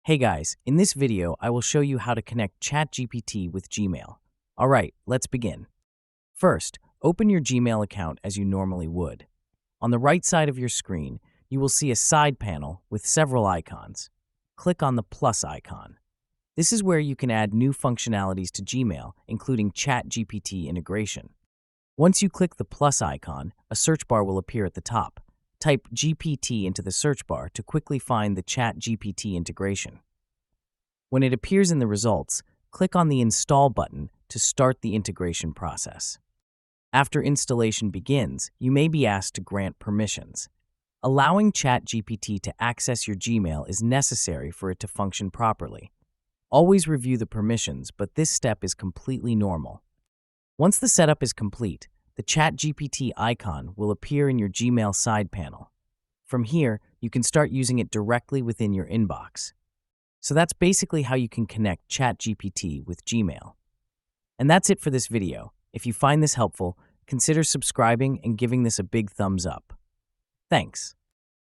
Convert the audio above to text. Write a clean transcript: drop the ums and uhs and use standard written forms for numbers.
Hey guys, in this video, I will show you how to connect ChatGPT with Gmail. All right, let's begin. First, open your Gmail account as you normally would. On the right side of your screen, you will see a side panel with several icons. Click on the plus icon. This is where you can add new functionalities to Gmail, including ChatGPT integration. Once you click the plus icon, a search bar will appear at the top. Type GPT into the search bar to quickly find the ChatGPT integration. When it appears in the results, click on the Install button to start the integration process. After installation begins, you may be asked to grant permissions. Allowing ChatGPT to access your Gmail is necessary for it to function properly. Always review the permissions, but this step is completely normal. Once the setup is complete, the ChatGPT icon will appear in your Gmail side panel. From here, you can start using it directly within your inbox. So that's basically how you can connect ChatGPT with Gmail. And that's it for this video. If you find this helpful, consider subscribing and giving this a big thumbs up. Thanks.